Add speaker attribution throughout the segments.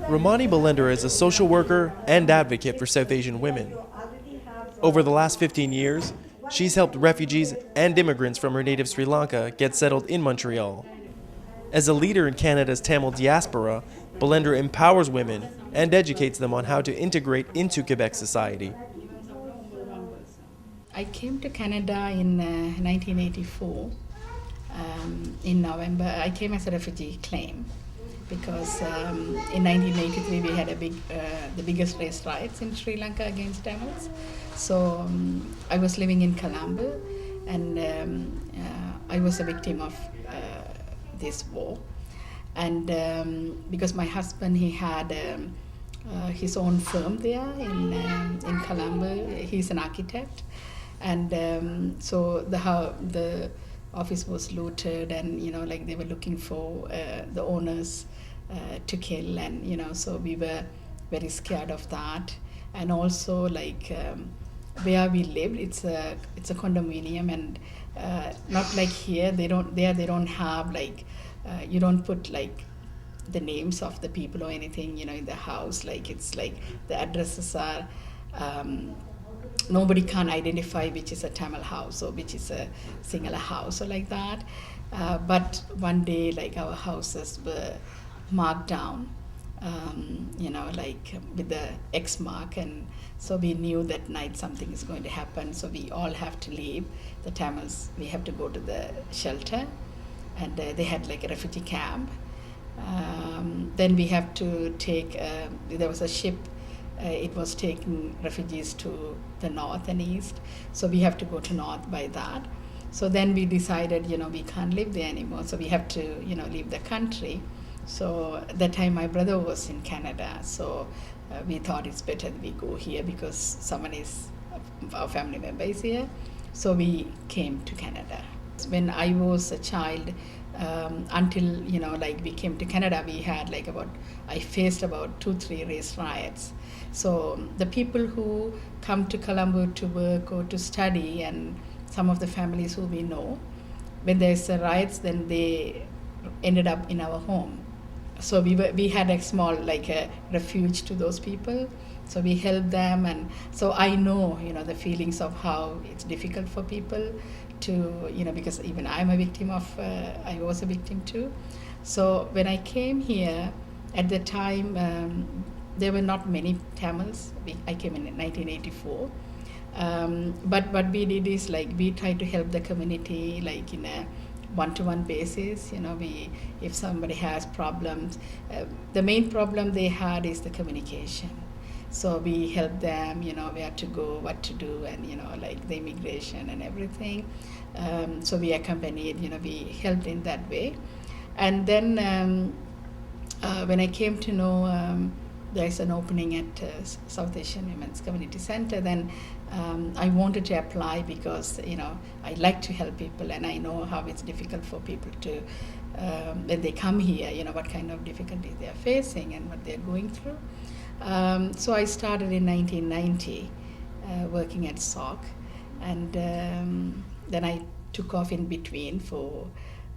Speaker 1: Ramani Balendra is a social worker and advocate for South Asian women. Over the last 15 years, she's helped refugees and immigrants from her native Sri Lanka get settled in Montreal. As a leader in Canada's Tamil diaspora, Balendra empowers women and educates them on how to integrate into Quebec society.
Speaker 2: I came to Canada in 1984. In November, I came as a refugee claim because in 1983 we had the biggest race riots in Sri Lanka against Tamils. So I was living in Colombo, and I was a victim of this war. And because my husband, he had his own firm there in Colombo. He's an architect, and so the office was looted, and they were looking for the owners to kill, and so we were very scared of that. And also where we lived, it's a condominium, and not like here. They don't have you don't put the names of the people or anything in the house. It's the addresses are. Nobody can identify which is a Tamil house or which is a Sinhala house or like that. But one day, our houses were marked down, with the X mark, and so we knew that night something is going to happen. So we all have to leave. The Tamils, we have to go to the shelter, and they had a refugee camp. Then we have to take. There was a ship. It was taking refugees to the north and east, so we have to go to north by that. So then we decided, we can't live there anymore, so we have to, leave the country. So at that time my brother was in Canada, so we thought it's better that we go here because our family member is here. So we came to Canada. When I was a child, until we came to Canada, we had I faced about 2-3 race riots. So the people who come to Colombo to work or to study, and some of the families who we know, when there's riots, then they ended up in our home. So we had a small a refuge to those people. So we helped them, and so I know the feelings of how it's difficult for people to because even I was a victim too. So when I came here, at the time there were not many Tamils. I came in 1984, but what we did is we tried to help the community in a one-to-one basis. If somebody has problems, the main problem they had is the communication. So we helped them, where to go, what to do, and the immigration and everything. So we accompanied, we helped in that way. And then when I came to know there's an opening at South Asian Women's Community Center, then I wanted to apply because I like to help people, and I know how it's difficult for people to when they come here, what kind of difficulties they are facing and what they're going through. So I started in 1990 working at SOC, and then I took off in between for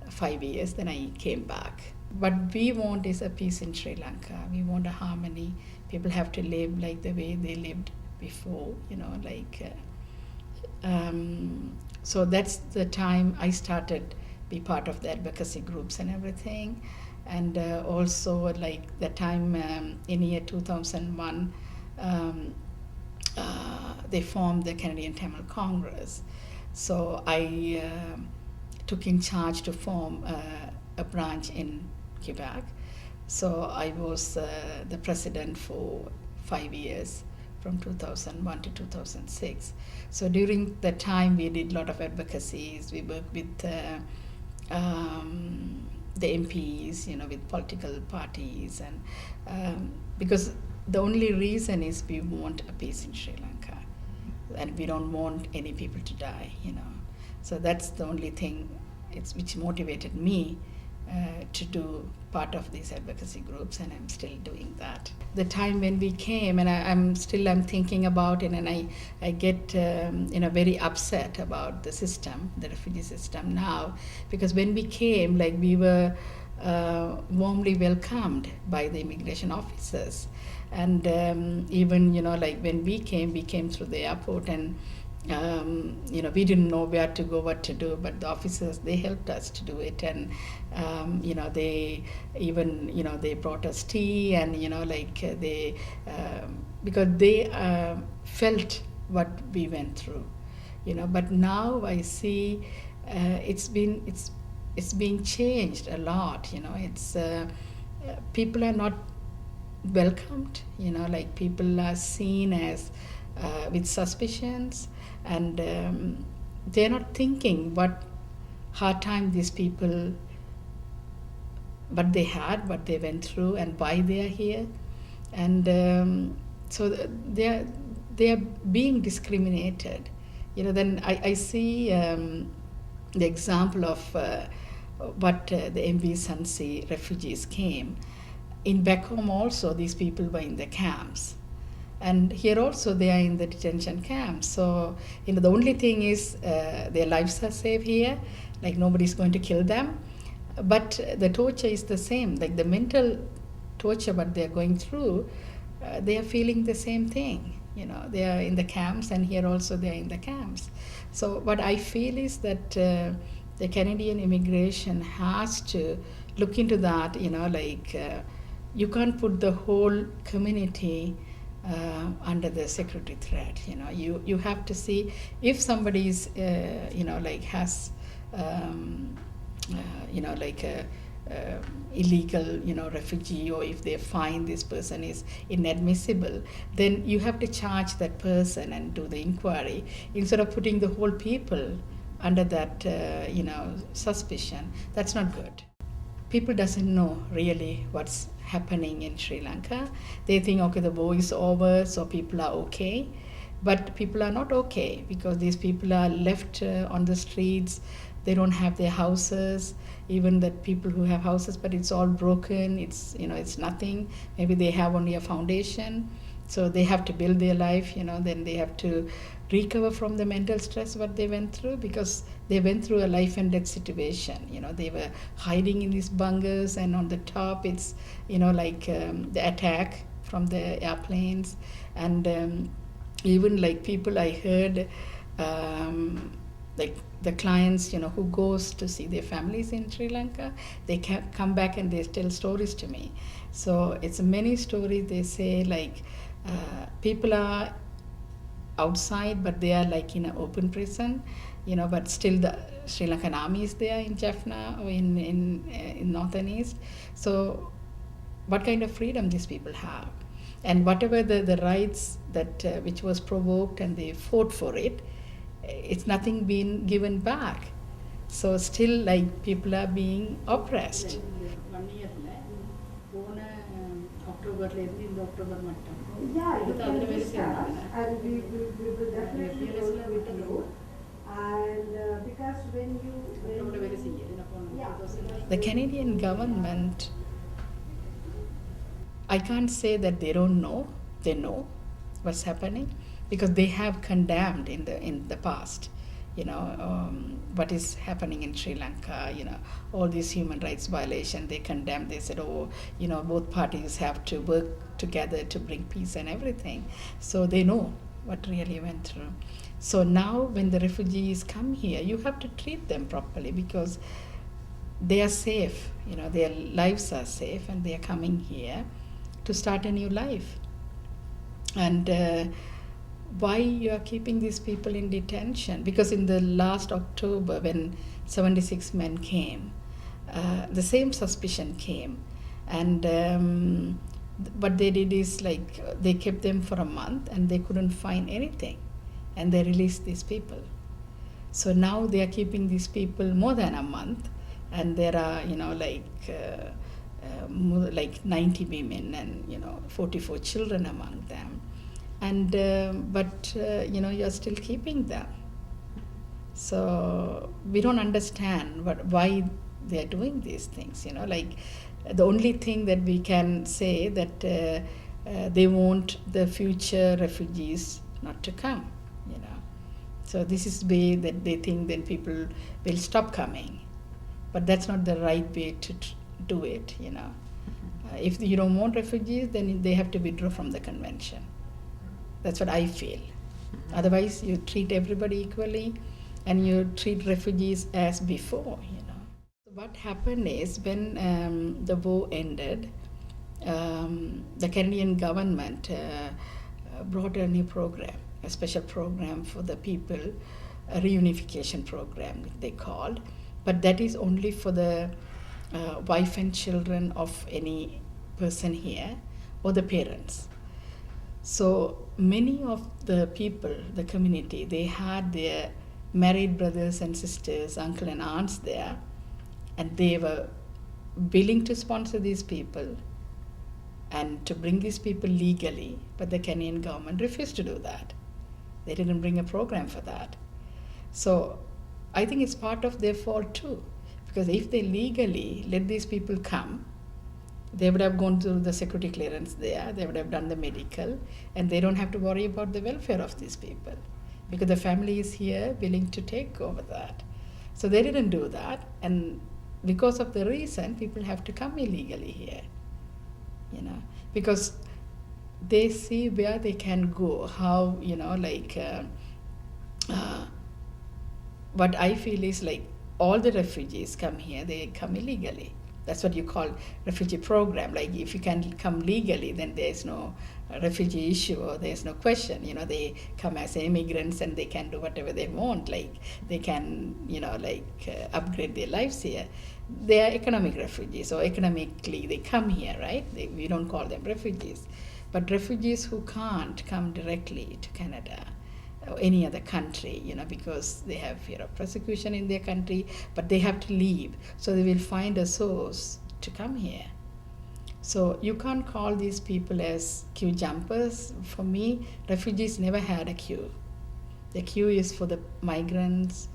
Speaker 2: 5 years. Then I came back. What we want is a peace in Sri Lanka. We want a harmony. People have to live like the way they lived before, so that's the time I started be part of the advocacy groups and everything. And also the time in year 2001, they formed the Canadian Tamil Congress. So I took in charge to form a branch in Quebec. So I was the president for 5 years, from 2001 to 2006. So during that time we did a lot of advocacies. We worked with the MPs, with political parties, and because the only reason is we want a peace in Sri Lanka, and we don't want any people to die, So that's the only thing which motivated me to do part of these advocacy groups, and I'm still doing that. The time when we came, and I'm thinking about it, and I get very upset about the system, the refugee system now, because when we came, we were warmly welcomed by the immigration officers. And even, like when we came through the airport, and we didn't know where to go, what to do, but the officers, they helped us to do it. And they even, they brought us tea, and they because they felt what we went through. But now I see it's being changed a lot. It's people are not welcomed. Like people are seen as with suspicions, and they're not thinking what hard time these people, what they had, what they went through, and why they are here. And so they are being discriminated. Then I see the example of what the MV Sansi refugees came. In back home also, these people were in the camps. And here also they are in the detention camps. So, the only thing is their lives are safe here, like nobody's going to kill them. But the torture is the same, like the mental torture what they're going through, they are feeling the same thing. They are in the camps, and here also they are in the camps. So what I feel is that the Canadian immigration has to look into that. You can't put the whole community under the security threat. You have to see if somebody is has illegal refugee, or if they find this person is inadmissible, then you have to charge that person and do the inquiry, instead of putting the whole people under that suspicion. That's not good. People doesn't know really what's happening in Sri Lanka. They think, okay, the war is over, so people are okay. But people are not okay, because these people are left on the streets. They don't have their houses. Even the people who have houses, but it's all broken. It's nothing. Maybe they have only a foundation. So they have to build their life. Then they have to recover from the mental stress what they went through, because they went through a life and death situation. They were hiding in these bungers, and on the top it's the attack from the airplanes. And even like people I heard, like the clients who goes to see their families in Sri Lanka, they come back and they tell stories to me. So it's many stories. They say like people are outside, but they are like in an open prison, but still the Sri Lankan army is there in Jaffna, or in north and east. So what kind of freedom these people have? And whatever the rights that which was provoked, and they fought for it, it's nothing being given back. So still like people are being oppressed.
Speaker 3: 1 year போன அக்டோபர்ல இருந்து இந்த October மட்டும்
Speaker 4: Yeah, you
Speaker 3: அடுத்து
Speaker 4: can
Speaker 3: அதுல வேலை
Speaker 4: discuss,
Speaker 3: செய்யணும்.
Speaker 4: and we will definitely
Speaker 3: Realize
Speaker 4: work with you. And because when you
Speaker 3: அக்டோபர்ல வேலை செய்ய என்ன பண்ணணும்?
Speaker 4: Yeah.
Speaker 2: The Canadian government, I can't say that they don't know. They know what's happening, because they have condemned in the past, what is happening in Sri Lanka. All these human rights violations, they condemned. They said, both parties have to work together to bring peace and everything. So they know what really went through. So now when the refugees come here, you have to treat them properly, because they are safe. Their lives are safe, and they are coming here to start a new life. And why you are keeping these people in detention? Because in the last October, when 76 men came, the same suspicion came. And what they did is like they kept them for a month, and they couldn't find anything, and they released these people. So now they are keeping these people more than a month, and there are like 90 women and 44 children among them. And but you're still keeping them. So we don't understand why they are doing these things. The only thing that we can say that they want the future refugees not to come. So this is the way that they think that people will stop coming, but that's not the right way do it, you know. If you don't want refugees, then they have to withdraw from the convention. That's what I feel. Otherwise, you treat everybody equally and you treat refugees as before, you know. What happened is when the war ended, the Canadian government brought a new program, a special program for the people, a reunification program they called, but that is only for the wife and children of any person here or the parents. So many of the people, the community, they had their married brothers and sisters, uncle and aunts there, and they were willing to sponsor these people and to bring these people legally, but the Kenyan government refused to do that. They didn't bring a program for that. So I think it's part of their fault too, because if they legally let these people come, they would have gone through the security clearance there, they would have done the medical, and they don't have to worry about the welfare of these people, because the family is here willing to take over that. So they didn't do that, and because of the reason, people have to come illegally here, you know, because they see where they can go, how, you know, like what I feel is like all the refugees come here, they come illegally. That's what you call refugee program. Like if you can come legally, then there's no refugee issue or there's no question. You know, they come as immigrants and they can do whatever they want. Like they can, you know, like upgrade their lives here. They are economic refugees, or economically they come here, right? We don't call them refugees. But refugees who can't come directly to Canada or any other country, you know, because they have fear of persecution in their country, but they have to leave. So they will find a source to come here. So you can't call these people as queue jumpers. For me, refugees never had a queue. The queue is for the migrants,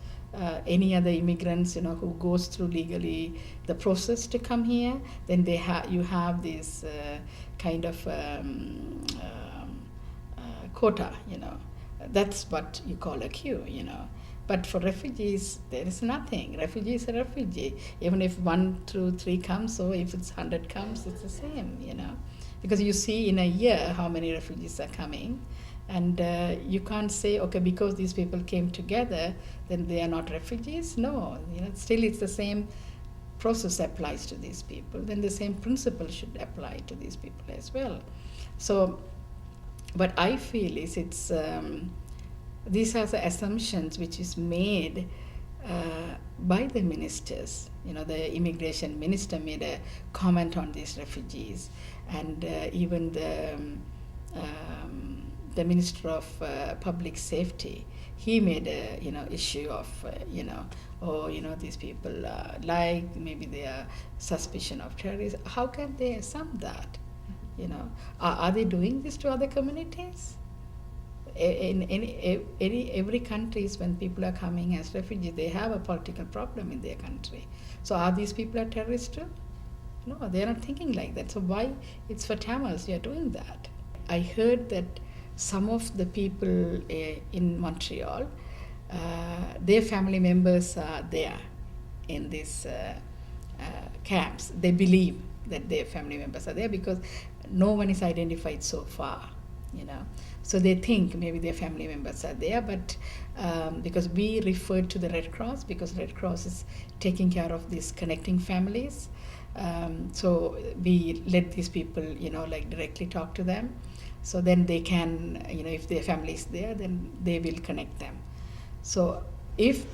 Speaker 2: any other immigrants, you know, who goes through legally the process to come here. Then you have this kind of quota, you know. That's what you call a queue, you know. But for refugees, there is nothing. Refugee is a refugee. Even if 1, 2, 3 comes, or if it's 100 comes, it's the same, you know. Because you see in a year how many refugees are coming. And you can't say, okay, because these people came together, then they are not refugees. No, you know, still it's the same process applies to these people. Then the same principle should apply to these people as well. So what I feel is it's these are the assumptions which is made by the ministers. You know, the immigration minister made a comment on these refugees, and even the minister of public safety, he made a issue of these people like maybe they are suspicion of terrorism. How can they assume that? You know, are they doing this to other communities? In every countries, when people are coming as refugees, they have a political problem in their country. So are these people are terrorists too? No, they are not thinking like that. So why it's for Tamils we are doing that? I heard that some of the people in Montreal, their family members are there in these camps. They believe that their family members are there because no one is identified so far, you know. So they think maybe their family members are there, but because we referred to the Red Cross, because Red Cross is taking care of these connecting families. So we let these people, directly talk to them. So then they can, if their family is there, then they will connect them. So if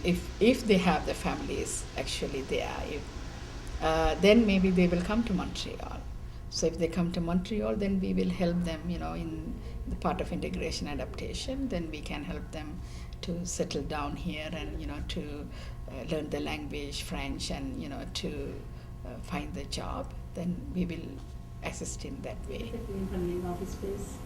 Speaker 2: they have the families actually there, then maybe they will come to Montreal. So if they come to Montreal, then we will help them, in the part of integration adaptation. Then we can help them to settle down here and, to learn the language, French, and, to find the job. Then we will assist in that way.
Speaker 3: Office space.